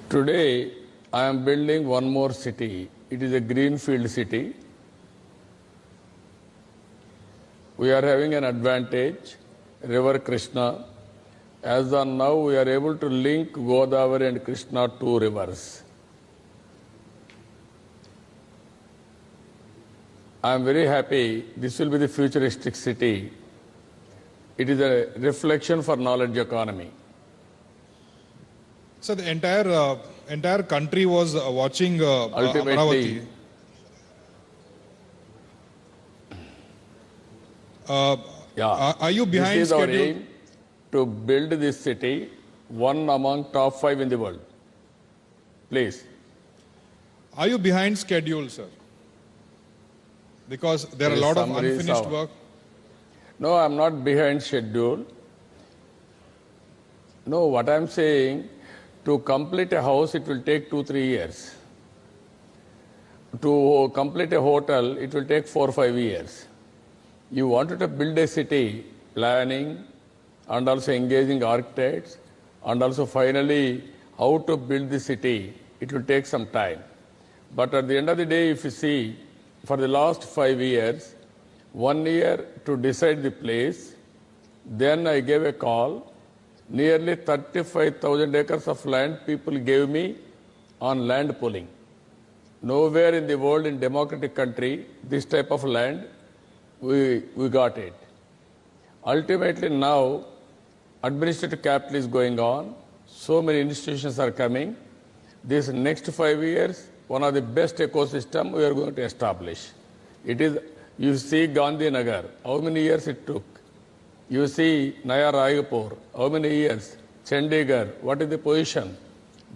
Today, I am building one more city. It is a greenfield city. We are having an advantage, River Krishna. As on now, we are able to link Godavari and Krishna, two rivers. I am very happy. This will be the futuristic city. It is a reflection for knowledge economy. So the entire country was watching Ultimately, Amaravati. Are you behind this is our schedule? aim to build this city, one among top 5 in the world. Please. Are you behind schedule, sir? Because there are a lot of unfinished work. No, I'm not behind schedule. No, what I'm saying, to complete a house, it will take 2-3 years. To complete a hotel, it will take 4-5 years. You wanted to build a city, planning, and also engaging architects, and also finally how to build the city, it will take some time. But at the end of the day, if you see, for the last 5 years, 1 year to decide the place, then I gave a call, nearly 35,000 acres of land people gave me on land pooling. Nowhere in the world, in democratic country, this type of land, we got it. Ultimately now, administrative capital is going on, so many institutions are coming. This next 5 years, one of the best ecosystem we are going to establish. It is, you see Gandhi Nagar, how many years it took? You see Naya Rayapur, how many years? Chandigarh, what is the position?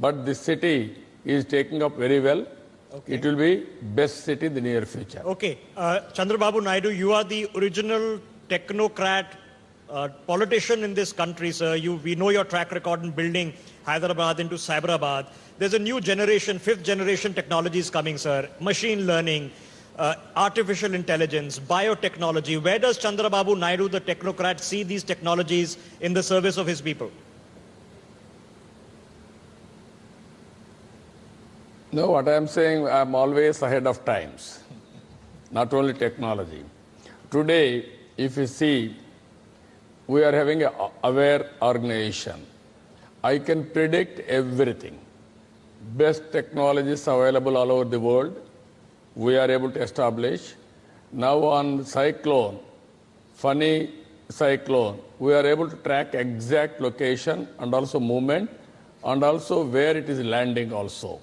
But this city is taking up very well. Okay. It will be best city in the near future. Okay. Chandrababu Naidu, you are the original technocrat politician in this country, sir. We know your track record in building Hyderabad into Cyberabad. There's a new generation, 5th generation technologies coming, sir. Machine learning, artificial intelligence, biotechnology. Where does Chandrababu Naidu, the technocrat, see these technologies in the service of his people? No, what I am saying, I am always ahead of times, not only technology. Today, if you see, we are having an aware organization. I can predict everything. Best technologies available all over the world, we are able to establish. Now on cyclone, Fani cyclone, we are able to track exact location and also movement and also where it is landing also.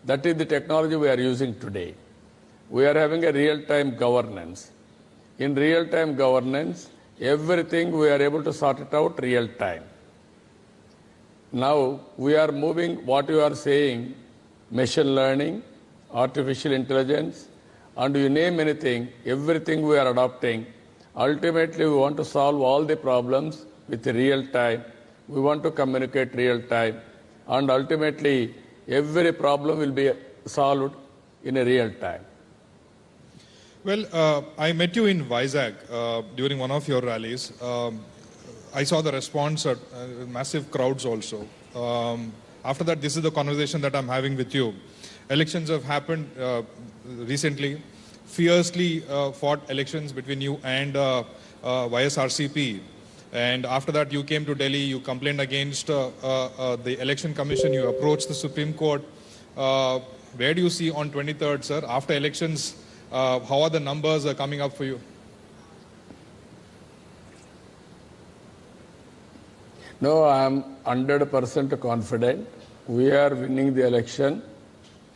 That is the technology we are using today. We are having a real-time governance. In real-time governance, everything we are able to sort it out real-time. Now we are moving what you are saying, machine learning, artificial intelligence, and you name anything, everything we are adopting. Ultimately, we want to solve all the problems with real time. We want to communicate real time. And ultimately, every problem will be solved in a real time. Well, I met you in Vizag during one of your rallies. I saw the response at massive crowds also. After that, this is the conversation that I'm having with you. Elections have happened recently. Fiercely fought elections between you and YSRCP. And after that, you came to Delhi, you complained against the Election Commission, you approached the Supreme Court. Where do you see on 23rd, sir? After elections, how are the numbers coming up for you? No, I am 100% confident. We are winning the election.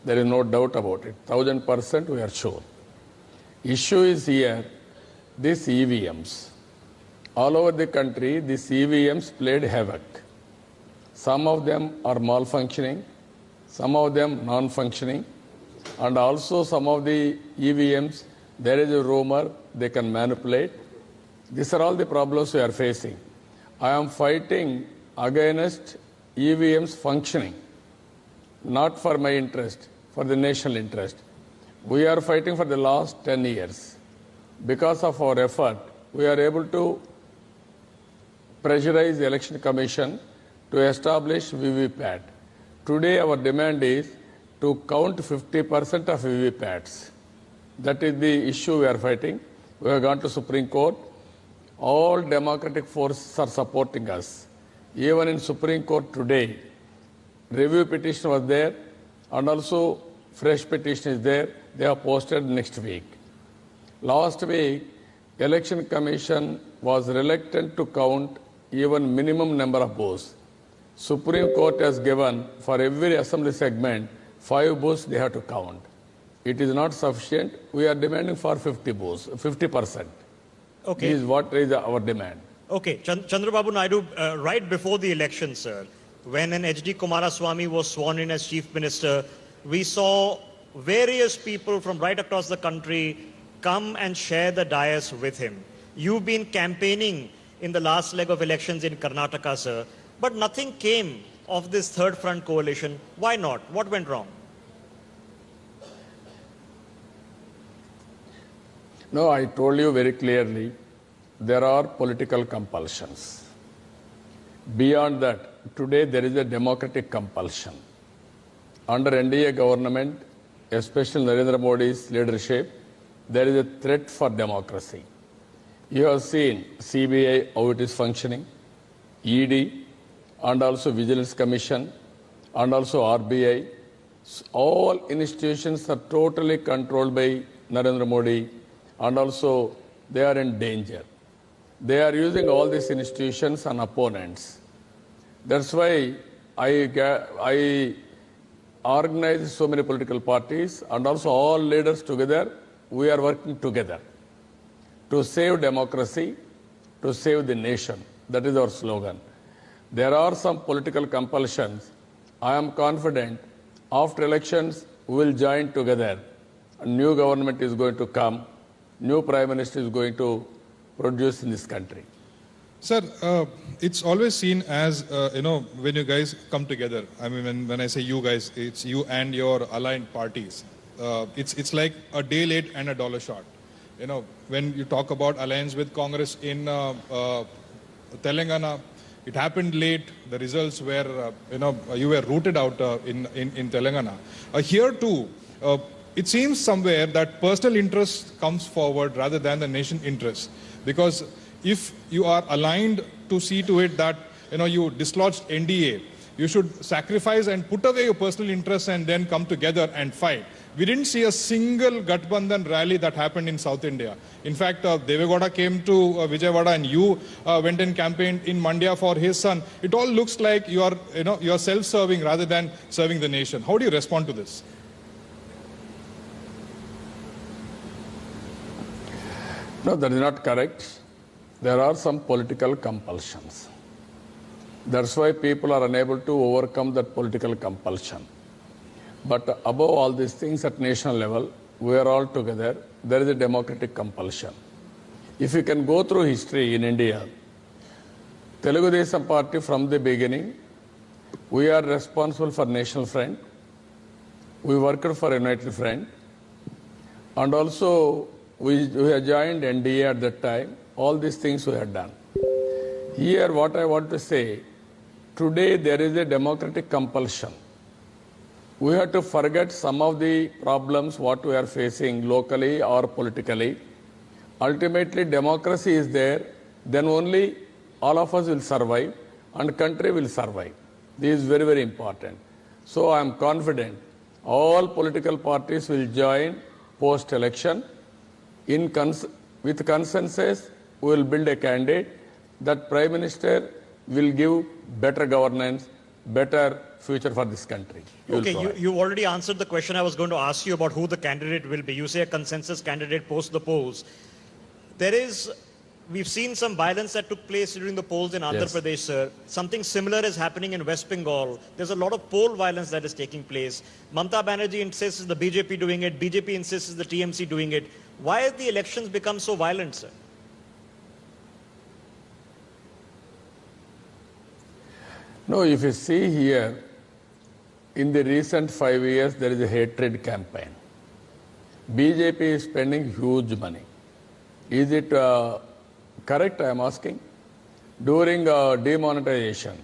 There is no doubt about it. 1000% we are sure. Issue is here, these EVMs. All over the country, these EVMs played havoc. Some of them are malfunctioning, some of them non-functioning, and also some of the EVMs, there is a rumor they can manipulate. These are all the problems we are facing. I am fighting against EVMs functioning, not for my interest, for the national interest. We are fighting for the last 10 years. Because of our effort, we are able to pressurize the Election Commission to establish VVPAT. Today our demand is to count 50% of VVPATs. That is the issue we are fighting. We have gone to Supreme Court. All democratic forces are supporting us. Even in Supreme Court today, review petition was there and also fresh petition is there. They are posted next week. Last week, Election Commission was reluctant to count even minimum number of votes. Supreme Court has given for every assembly segment 5 votes they have to count. It is not sufficient. We are demanding for 50 votes, 50%. Okay. This is what is our demand. Okay, Chandrababu Naidu, right before the election, sir, when an H.D. Kumaraswamy was sworn in as Chief Minister, we saw various people from right across the country come and share the dais with him. You've been campaigning in the last leg of elections in Karnataka, sir, but nothing came of this third front coalition. Why not? What went wrong? No, I told you very clearly, there are political compulsions. Beyond that, today there is a democratic compulsion. Under NDA government, especially Narendra Modi's leadership, there is a threat for democracy. You have seen CBI, how it is functioning, ED, and also Vigilance Commission, and also RBI. All institutions are totally controlled by Narendra Modi, and also they are in danger. They are using all these institutions on opponents. That's why I organize so many political parties and also all leaders together. We are working together to save democracy, to save the nation. That is our slogan. There are some political compulsions. I am confident after elections we will join together. A new government is going to come. New Prime Minister is going to produce in this country. Sir, it's always seen as, when you guys come together, I mean, when I say you guys, it's you and your aligned parties. It's like a day late and a dollar short. You know, when you talk about alliance with Congress in Telangana, it happened late. The results were, you were rooted out in Telangana. Here too, it seems somewhere that personal interest comes forward rather than the nation interest. Because if you are aligned to see to it that you dislodged NDA, you should sacrifice and put away your personal interests and then come together and fight. We didn't see a single Gathbandhan rally that happened in South India. In fact, Devegowda came to Vijayawada and you went and campaigned in Mandya for his son. It all looks like you are self-serving rather than serving the nation. How do you respond to this? No, that is not correct. There are some political compulsions. That's why people are unable to overcome that political compulsion. But above all these things at national level, we are all together. There is a democratic compulsion. If you can go through history in India, Telugu Desam Party from the beginning, we are responsible for National Front. We worked for United Front. And also, we have joined NDA at that time. All these things we have done. Here, what I want to say, today there is a democratic compulsion. We have to forget some of the problems what we are facing locally or politically. Ultimately, democracy is there, then only all of us will survive and country will survive. This is very, very important. So I am confident all political parties will join post-election. With consensus, we will build a candidate that Prime Minister will give better governance, better future for this country. Okay, you already answered the question I was going to ask you about who the candidate will be. You say a consensus candidate post the polls. We've seen some violence that took place during the polls in Andhra Pradesh, sir. Something similar is happening in West Bengal. There's a lot of poll violence that is taking place. Mamata Banerjee insists the BJP doing it. BJP insists the TMC doing it. Why have the elections become so violent, sir? No, if you see here, in the recent 5 years, there is a hatred campaign. BJP is spending huge money. Is it correct, I am asking? During demonetization,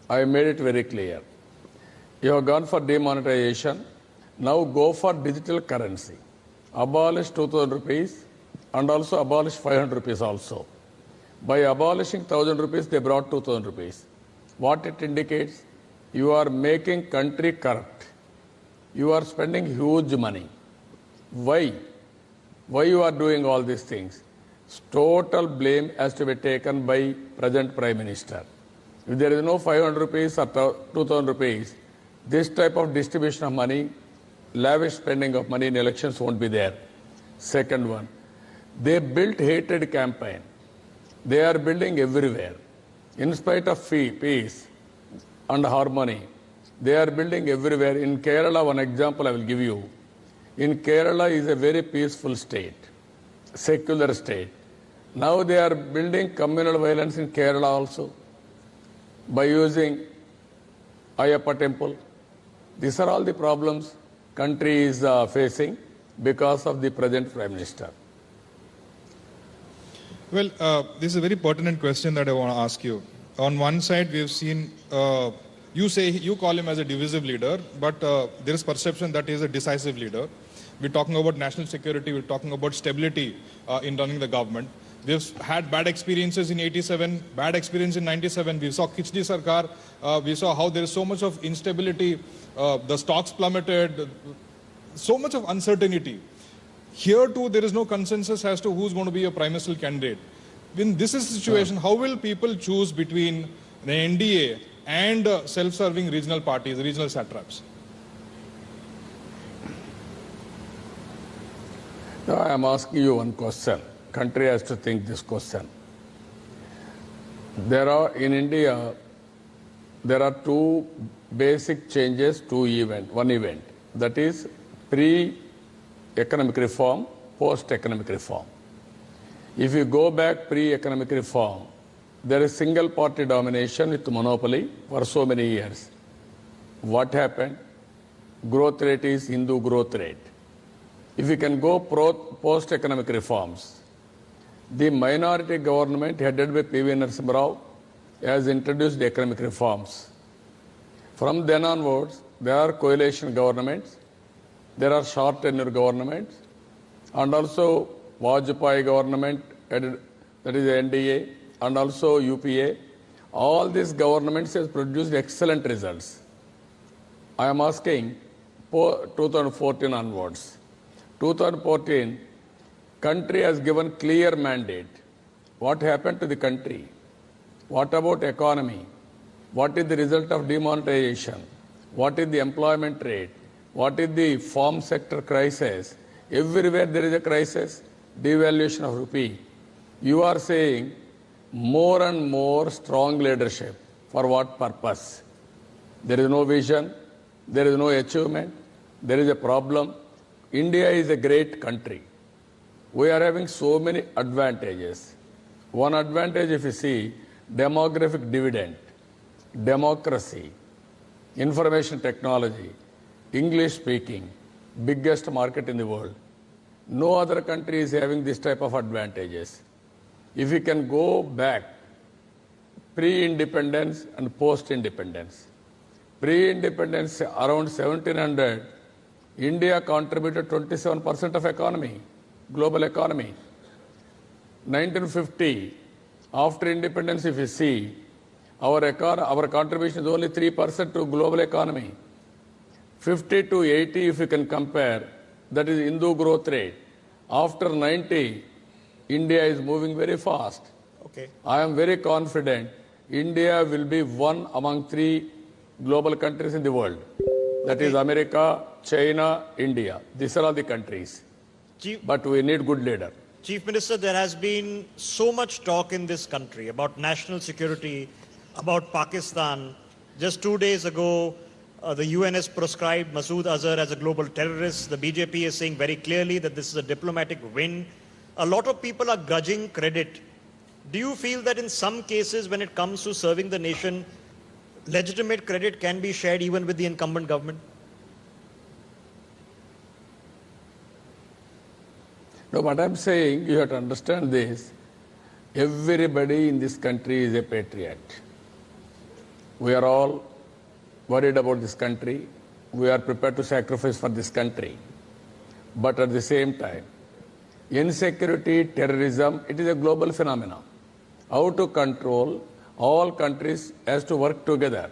I made it very clear. You have gone for demonetization. Now go for digital currency. Abolish 2,000 rupees and also abolish 500 rupees also. By abolishing 1,000 rupees, they brought 2,000 rupees. What it indicates? You are making country corrupt. You are spending huge money. Why? Why you are doing all these things? Total blame has to be taken by present Prime Minister. If there is no 500 rupees or 2,000 rupees, this type of distribution of money, lavish spending of money in elections won't be there. Second one, they built hatred campaign. They are building everywhere. In spite of peace and harmony, they are building everywhere. In Kerala, one example I will give you. In Kerala is a very peaceful state, secular state. Now they are building communal violence in Kerala also by using Ayyappa temple. These are all the problems country is facing because of the present Prime Minister. Well, this is a very pertinent question that I want to ask you. On one side, we have seen you call him as a divisive leader, but there is perception that he is a decisive leader. We're talking about national security. We're talking about stability in running the government. We've had bad experiences in 87, bad experience in 97. We saw Khichdi Sarkar. We saw how there is so much of instability. The stocks plummeted. So much of uncertainty. Here too, there is no consensus as to who's going to be a prime ministerial candidate. In this situation, how will people choose between the NDA and self-serving regional parties, regional satraps? Now I am asking you one question. Country has to think this question. In India, there are two basic changes to one event. That is pre-economic reform, post-economic reform. If you go back pre-economic reform, there is single party domination with monopoly for so many years. What happened? Growth rate is Hindu growth rate. If you can go post-economic reforms, the minority government headed by P.V. Narasimha Rao has introduced economic reforms. From then onwards, there are coalition governments, there are short tenure governments, and also Vajpayee government, that is the NDA, and also UPA. All these governments have produced excellent results. I am asking 2014 onwards. 2014, country has given clear mandate. What happened to the country? What about economy? What is the result of demonetization? What is the employment rate? What is the farm sector crisis? Everywhere there is a crisis. Devaluation of rupee. You are saying more and more strong leadership. For what purpose? There is no vision. There is no achievement. There is a problem. India is a great country. We are having so many advantages. One advantage, if you see, demographic dividend, democracy, information technology, English speaking, biggest market in the world. No other country is having this type of advantages. If we can go back, pre-independence and post-independence. Pre-independence, around 1700, India contributed 27% of economy, global economy. 1950, after independence, if you see, our contribution is only 3% to global economy. 50 to 80, if you can compare, that is Hindu growth rate. After 90, India is moving very fast. Okay. I am very confident India will be one among 3 global countries in the world. That is America, China, India. These are all the countries. But we need good leader. Chief Minister, there has been so much talk in this country about national security, about Pakistan. Just 2 days ago, the UN has proscribed Masood Azhar as a global terrorist. The BJP is saying very clearly that this is a diplomatic win. A lot of people are grudging credit. Do you feel that in some cases, when it comes to serving the nation, legitimate credit can be shared even with the incumbent government? No, what I'm saying, you have to understand this. Everybody in this country is a patriot. We are all worried about this country. We are prepared to sacrifice for this country. But at the same time, insecurity, terrorism, it is a global phenomenon. How to control, all countries has to work together.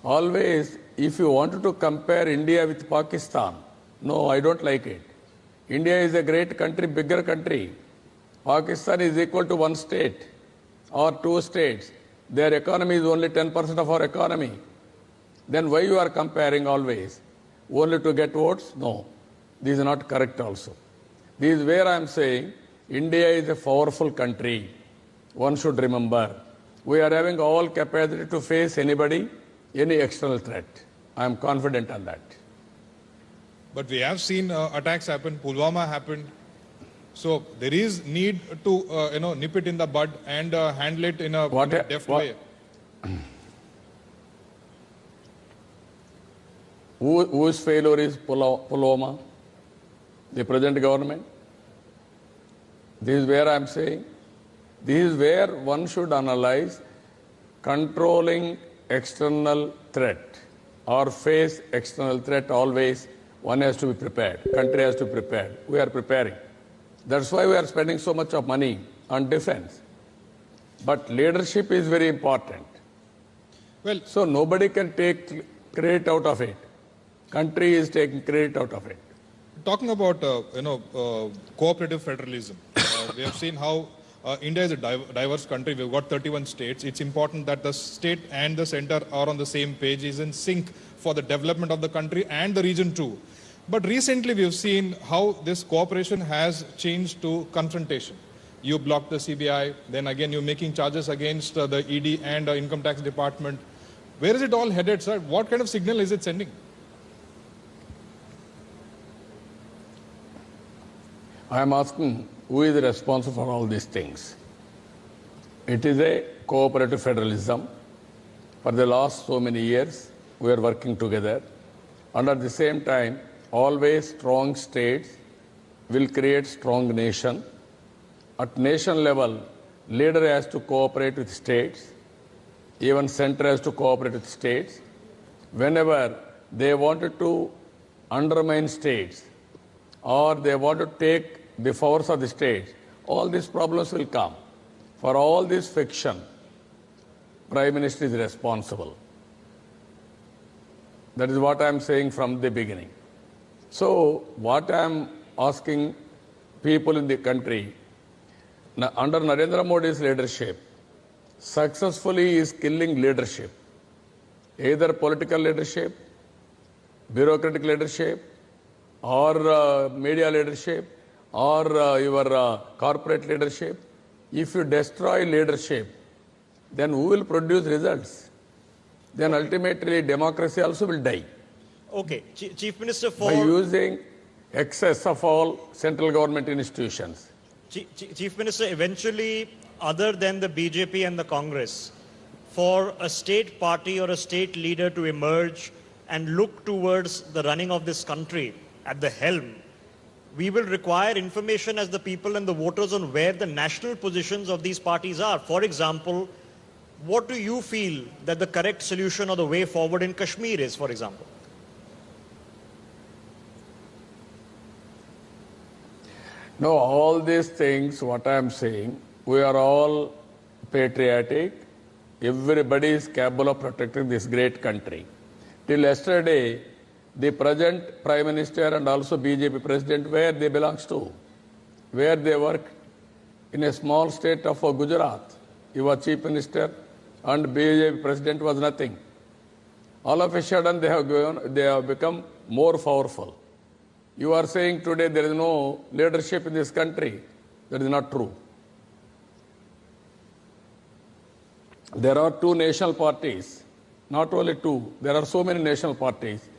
Always, if you wanted to compare India with Pakistan, no, I don't like it. India is a great country, bigger country. Pakistan is equal to one state or two states. Their economy is only 10% of our economy. Then why you are comparing always? Only to get votes? No. This is not correct also. This is where I am saying India is a powerful country. One should remember. We are having all capacity to face anybody, any external threat. I am confident on that. But we have seen attacks happen. Pulwama happened. So there is need to nip it in the bud and handle it in a deft way. Whose failure is Pulwama? The present government? This is where I am saying. This is where one should analyze controlling external threat or face external threat. Always one has to be prepared. Country has to be prepared. We are preparing. That's why we are spending so much of money on defense. But leadership is very important. Well, So nobody can take credit out of it. Country is taking credit out of it. talking about cooperative federalism, we have seen how India is a diverse country. We've got 31 states. It's important that the state and the center are on the same page, is in sync for the development of the country and the region too. But recently we've seen how this cooperation has changed to confrontation. You blocked the CBI, then again you're making charges against the ED and the Income Tax Department. Where is it all headed, sir? What kind of signal is it sending? I am asking who is responsible for all these things. It is a cooperative federalism. For the last so many years, we are working together. And at the same time, always strong states will create strong nation. At nation level, leader has to cooperate with states. Even center has to cooperate with states. Whenever they wanted to undermine states or they want to take the powers of the states, all these problems will come. For all this fiction, Prime Minister is responsible. That is what I am saying from the beginning. So what I am asking people in the country, under Narendra Modi's leadership, successfully is killing leadership, either political leadership, bureaucratic leadership, or media leadership, or your corporate leadership. If you destroy leadership, then who will produce results? Then ultimately democracy also will die. Okay, Chief Minister, By using excess of all central government institutions. Chief Minister, eventually, other than the BJP and the Congress, for a state party or a state leader to emerge and look towards the running of this country at the helm, we will require information as the people and the voters on where the national positions of these parties are. For example, what do you feel that the correct solution or the way forward in Kashmir is, for example? No, all these things, what I am saying, we are all patriotic. Everybody is capable of protecting this great country. Till yesterday, the present Prime Minister and also BJP President, where they belong to, where they work in a small state of Gujarat. He was Chief Minister and BJP President was nothing. All of a sudden they have become more powerful. You are saying today there is no leadership in this country. That is not true. There are two national parties, not only two, there are so many national parties.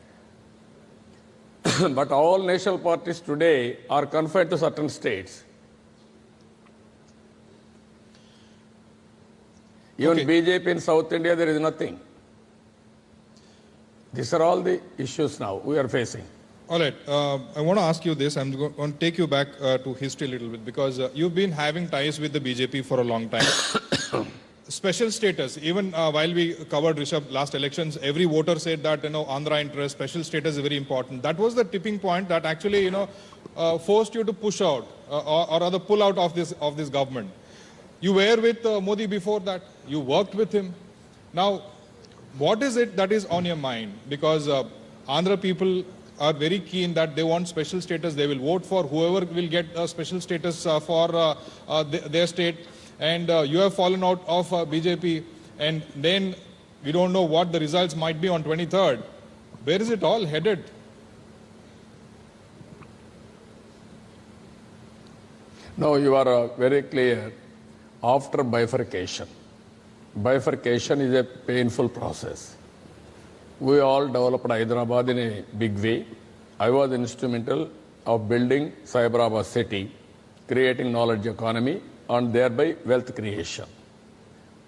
But all national parties today are confined to certain states. Even BJP in South India, there is nothing. These are all the issues now we are facing. All right. I want to ask you this. I'm going to take you back to history a little bit because you've been having ties with the BJP for a long time. special status. Even while we covered Rishabh last elections, every voter said that Andhra interest, special status is very important. That was the tipping point that actually forced you to push out or rather pull out of this government. You were with Modi before that. You worked with him. Now, what is it that is on your mind? Because Andhra people are very keen that they want special status. They will vote for whoever will get a special status for their state. And you have fallen out of BJP. And then we don't know what the results might be on 23rd. Where is it all headed? No, you are very clear. After bifurcation is a painful process. We all developed Hyderabad in a big way. I was instrumental of building Cyberabad city, creating knowledge economy and thereby wealth creation.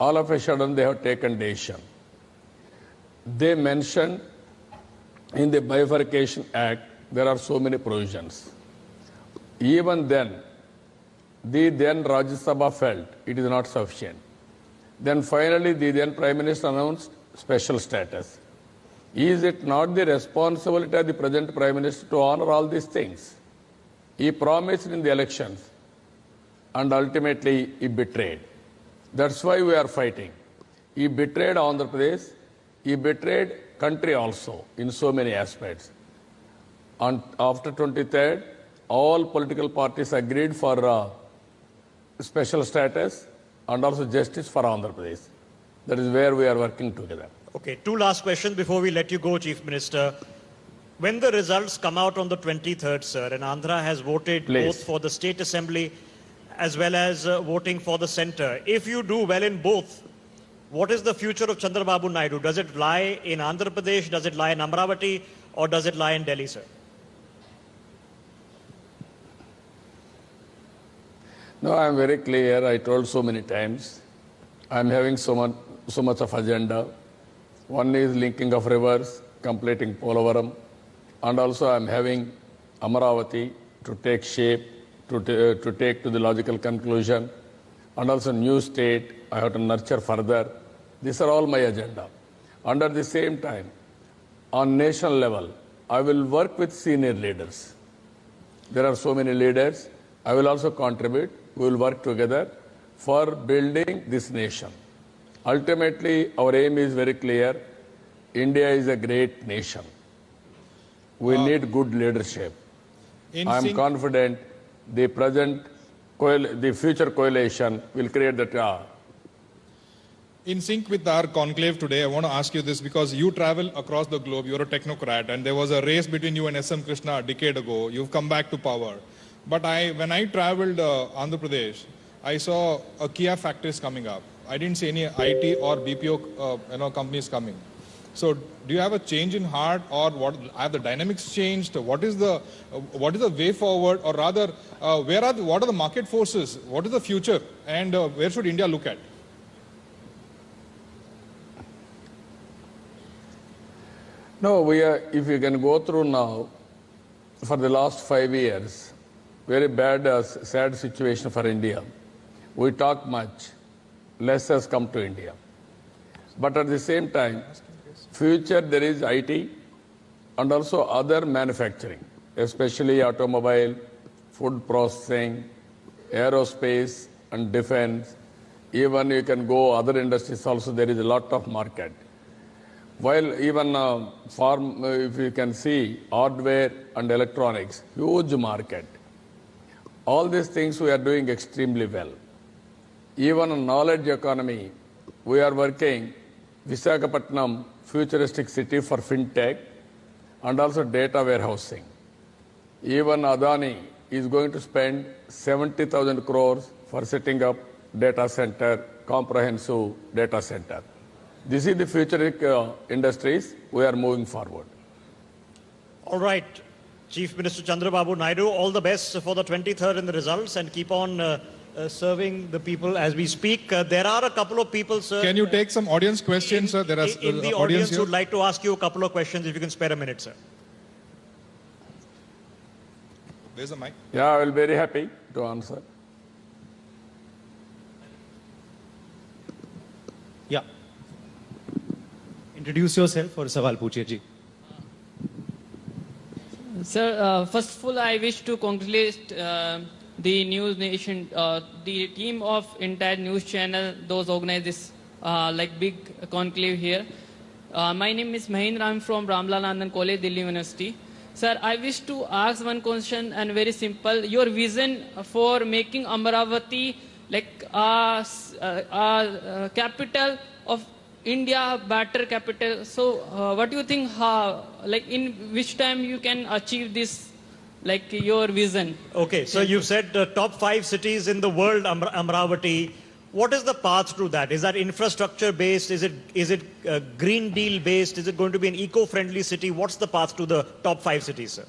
All of a sudden they have taken decision. They mentioned in the Bifurcation Act there are so many provisions. Even then, the then Rajya Sabha felt it is not sufficient. Then finally the then Prime Minister announced special status. Is it not the responsibility of the present Prime Minister to honor all these things? He promised in the elections and ultimately he betrayed. That's why we are fighting. He betrayed Andhra Pradesh, he betrayed country also in so many aspects. And after 23rd, all political parties agreed for special status and also justice for Andhra Pradesh. That is where we are working together. Okay, two last questions before we let you go, Chief Minister. When the results come out on the 23rd, sir, and Andhra has voted both for the State Assembly as well as voting for the centre, if you do well in both, what is the future of Chandrababu Naidu? Does it lie in Andhra Pradesh, does it lie in Amravati, or does it lie in Delhi, sir? No, I am very clear. I told so many times. I am having so much of agenda. One is linking of rivers, completing Polavaram, and also I am having Amaravati to take shape, to take to the logical conclusion, and also new state I have to nurture further. These are all my agenda. And at the same time, on national level, I will work with senior leaders. There are so many leaders. I will also contribute. We will work together for building this nation. Ultimately, our aim is very clear. India is a great nation. We need good leadership. I am confident the future coalition will create that. In sync with our conclave today, I want to ask you this because you travel across the globe, you're a technocrat, and there was a race between you and S.M. Krishna a decade ago. You've come back to power. But when I traveled Andhra Pradesh, I saw Kia factories coming up. I didn't see any IT or BPO companies coming. So do you have a change in heart, or what have the dynamics changed? What is the way forward, or rather, what are the market forces? What is the future, and where should India look at? No, if you can go through now, for the last 5 years, very bad, sad situation for India. We talk much, less has come to India. But at the same time, future there is IT and also other manufacturing, especially automobile, food processing, aerospace and defense. Even you can go other industries also, there is a lot of market. While even if you can see hardware and electronics, huge market. All these things we are doing extremely well. Even on knowledge economy, we are working Visakhapatnam futuristic city for fintech and also data warehousing. Even Adani is going to spend 70,000 crores for setting up data center, comprehensive data center. This is the futuristic industries we are moving forward. All right, Chief Minister Chandrababu Naidu, all the best for the 23rd in the results, and keep on serving the people as we speak. There are a couple of people, sir. Can you take some audience questions, sir? There are in the audience who would like to ask you a couple of questions, if you can spare a minute, sir. There's a mic. Yeah, I will be very happy to answer. Introduce yourself और सवाल पूछिए जी. Sir, first of all, I wish to congratulate the News Nation, the team of entire news channel, those organize this like big conclave here. My name is Mahendra. I'm from Ramlal Anand College, Delhi University. Sir, I wish to ask one question and very simple. Your vision for making Amaravati like a capital of India, better capital. So, what do you think? How, like, in which time you can achieve this, like your vision? Okay, so you've said the top 5 cities in the world, Amravati. What is the path to that? Is that infrastructure based? Is it Green Deal based? Is it going to be an eco-friendly city? What's the path to the top 5 cities, sir?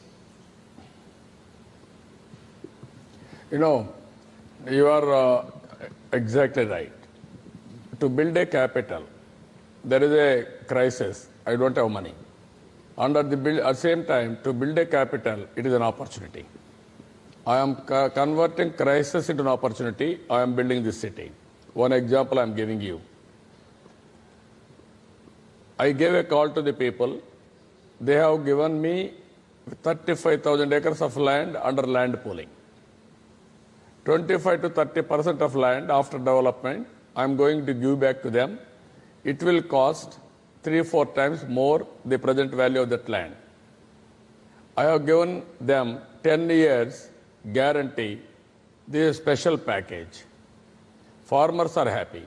You know, you are exactly right. To build a capital, there is a crisis. I don't have money. At the same time, to build a capital, it is an opportunity. I am converting crisis into an opportunity. I am building this city. One example I am giving you. I gave a call to the people. They have given me 35,000 acres of land under land pooling. 25 to 30% of land after development, I am going to give back to them. It will cost 3-4 times more the present value of that land. I have given them 10 years guarantee. This is a special package. Farmers are happy.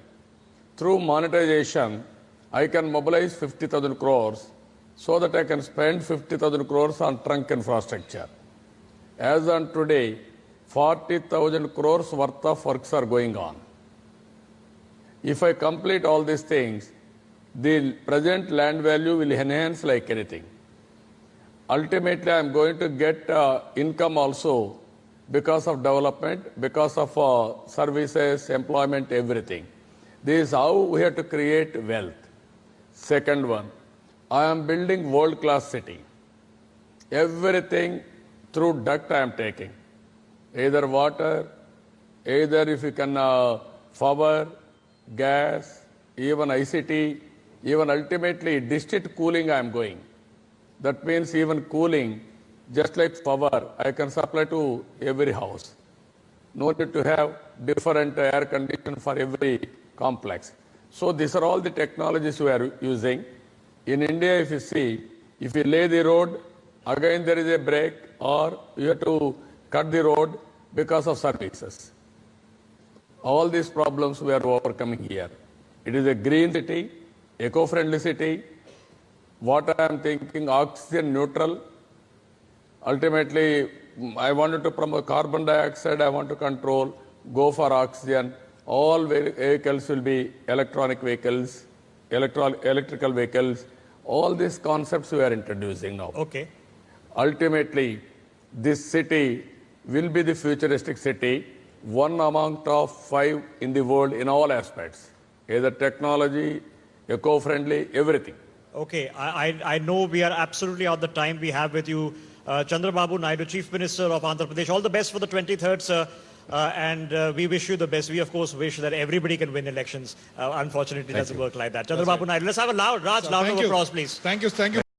Through monetization, I can mobilize 50,000 crores so that I can spend 50,000 crores on trunk infrastructure. As on today, 40,000 crores worth of works are going on. If I complete all these things, the present land value will enhance like anything. Ultimately, I am going to get income also because of development, because of services, employment, everything. This is how we have to create wealth. Second one, I am building world-class city. Everything through duct I am taking. Either water, either if you can power, gas, even ICT, even ultimately district cooling I am going. That means even cooling, just like power, I can supply to every house. No need to have different air condition for every complex. So these are all the technologies we are using. In India, if you see, if you lay the road, again there is a break, or you have to cut the road because of services. All these problems we are overcoming here. It is a green city, eco-friendly city. What I am thinking, oxygen neutral. Ultimately, I wanted to promote carbon dioxide, I want to control, go for oxygen. All vehicles will be electronic vehicles, electrical vehicles. All these concepts we are introducing now. Okay. Ultimately, this city will be the futuristic city, one among top 5 in the world in all aspects, either technology, eco-friendly, everything. Okay, I know we are absolutely out the time we have with you. Chandrababu Naidu, Chief Minister of Andhra Pradesh, all the best for the 23rd, sir. And we wish you the best. We, of course, wish that everybody can win elections. Unfortunately, it doesn't work like that. Chandrababu Naidu, let's have a round of applause, please. Thank you.